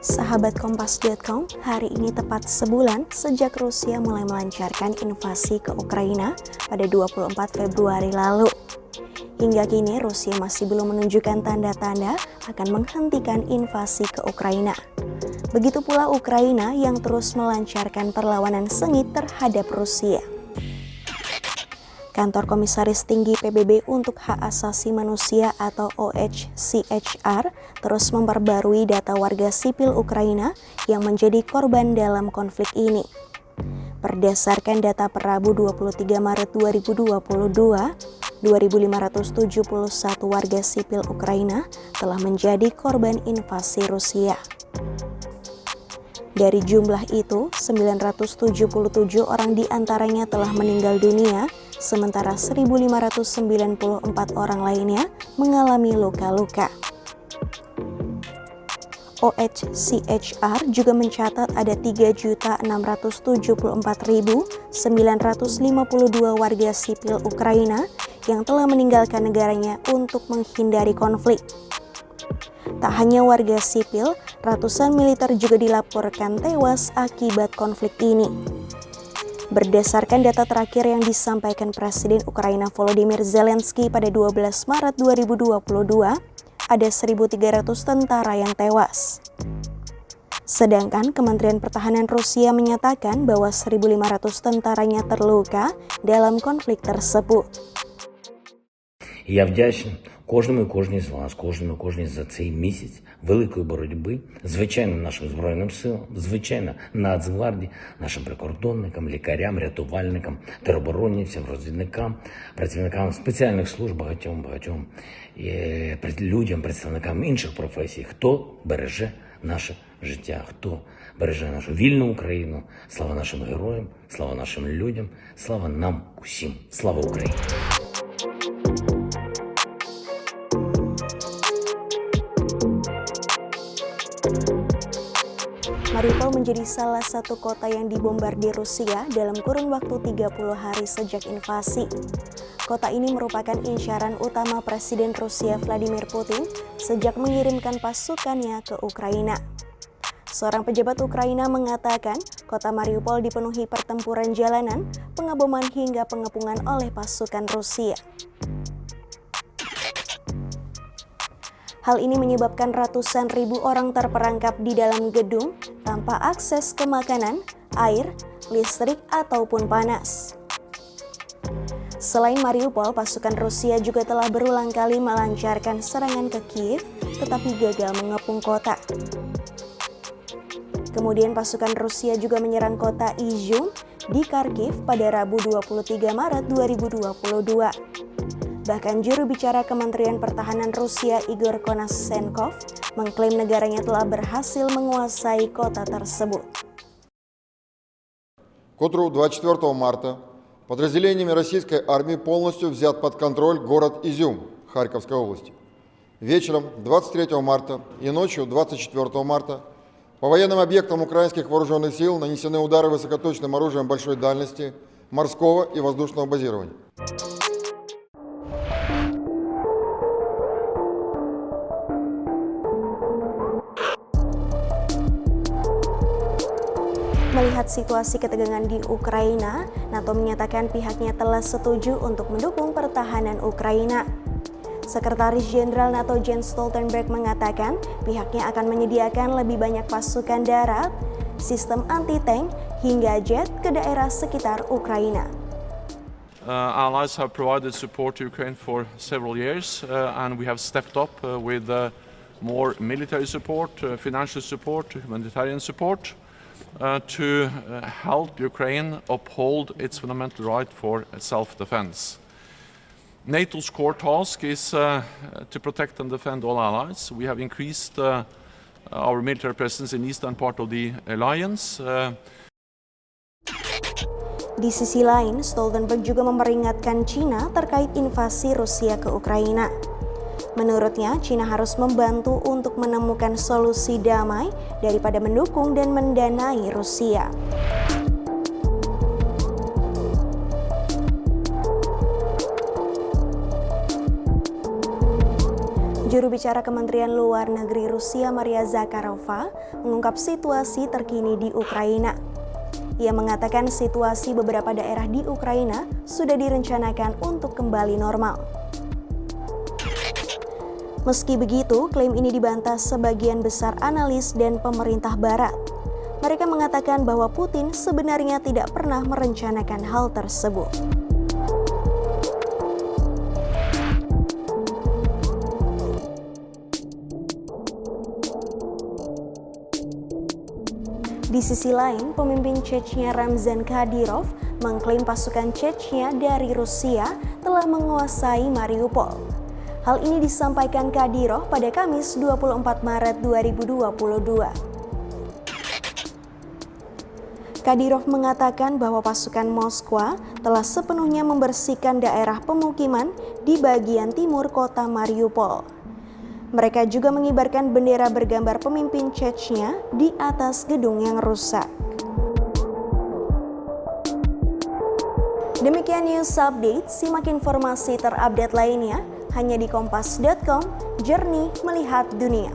Sahabat Kompas.com, hari ini tepat sebulan sejak Rusia mulai melancarkan invasi ke Ukraina pada 24 Februari lalu. Hingga kini Rusia masih belum menunjukkan tanda-tanda akan menghentikan invasi ke Ukraina. Begitu pula Ukraina yang terus melancarkan perlawanan sengit terhadap Rusia. Kantor Komisaris Tinggi PBB untuk Hak Asasi Manusia atau OHCHR terus memperbarui data warga sipil Ukraina yang menjadi korban dalam konflik ini. Berdasarkan data per Rabu 23 Maret 2022, 2.571 warga sipil Ukraina telah menjadi korban invasi Rusia. Dari jumlah itu, 977 orang diantaranya telah meninggal dunia, sementara 1.594 orang lainnya mengalami luka-luka. OHCHR juga mencatat ada 3.674.952 warga sipil Ukraina yang telah meninggalkan negaranya untuk menghindari konflik. Tak hanya warga sipil, ratusan militer juga dilaporkan tewas akibat konflik ini. Berdasarkan data terakhir yang disampaikan Presiden Ukraina Volodymyr Zelensky pada 12 Maret 2022, ada 1.300 tentara yang tewas. Sedangkan Kementerian Pertahanan Rusia menyatakan bahwa 1.500 tentaranya terluka dalam konflik tersebut. Я вдячний кожному і кожній з вас, кожній за цей місяць великої боротьби, звичайно, нашим Збройним силам, звичайно, Нацгвардії, нашим прикордонникам, лікарям, рятувальникам, тероборонівцям, розвідникам, працівникам спеціальних служб, багатьом людям, представникам інших професій, хто береже наше життя, хто береже нашу вільну Україну. Слава нашим героям, слава нашим людям, слава нам усім. Слава Україні! Mariupol menjadi salah satu kota yang dibombardir Rusia dalam kurun waktu 30 hari sejak invasi. Kota ini merupakan incaran utama Presiden Rusia Vladimir Putin sejak mengirimkan pasukannya ke Ukraina. Seorang pejabat Ukraina mengatakan kota Mariupol dipenuhi pertempuran jalanan, pengeboman hingga pengepungan oleh pasukan Rusia. Hal ini menyebabkan ratusan ribu orang terperangkap di dalam gedung tanpa akses ke makanan, air, listrik, ataupun panas. Selain Mariupol, pasukan Rusia juga telah berulang kali melancarkan serangan ke Kiev, tetapi gagal mengepung kota. Kemudian pasukan Rusia juga menyerang kota Izium di Kharkiv pada Rabu 23 Maret 2022. Bahkan juru bicara Kementerian Pertahanan Rusia Igor Konashenkov mengklaim negaranya telah berhasil menguasai kota tersebut. К утру 24 марта подразделениями российской армии полностью взят под контроль город Изюм Харьковской области. Вечером 23 марта и ночью 24 марта по военным объектам украинских вооруженных сил нанесены удары высокоточным оружием большой дальности, морского и воздушного базирования. Melihat situasi ketegangan di Ukraina, NATO menyatakan pihaknya telah setuju untuk mendukung pertahanan Ukraina. Sekretaris Jenderal NATO Jens Stoltenberg mengatakan pihaknya akan menyediakan lebih banyak pasukan darat, sistem anti-tank, hingga jet ke daerah sekitar Ukraina. Allies have provided support to Ukraine for several years, and we have stepped up with more military support, financial support, humanitarian support. To help Ukraine uphold its fundamental right for self-defense. NATO's core task is to protect and defend all allies. We have increased our military presence in the eastern part of the alliance. Di sisi lain, Stoltenberg juga memperingatkan China terkait invasi Rusia ke Ukraina. Menurutnya, China harus membantu untuk menemukan solusi damai daripada mendukung dan mendanai Rusia. Juru bicara Kementerian Luar Negeri Rusia Maria Zakharova mengungkap situasi terkini di Ukraina. Ia mengatakan situasi beberapa daerah di Ukraina sudah direncanakan untuk kembali normal. Meski begitu, klaim ini dibantah sebagian besar analis dan pemerintah Barat. Mereka mengatakan bahwa Putin sebenarnya tidak pernah merencanakan hal tersebut. Di sisi lain, pemimpin Chechnya Ramzan Kadyrov mengklaim pasukan Chechnya dari Rusia telah menguasai Mariupol. Hal ini disampaikan Kadyrov pada Kamis 24 Maret 2022. Kadyrov mengatakan bahwa pasukan Moskwa telah sepenuhnya membersihkan daerah pemukiman di bagian timur kota Mariupol. Mereka juga mengibarkan bendera bergambar pemimpin Chechnya di atas gedung yang rusak. Demikian news update, simak informasi terupdate lainnya hanya di kompas.com, jernih melihat dunia.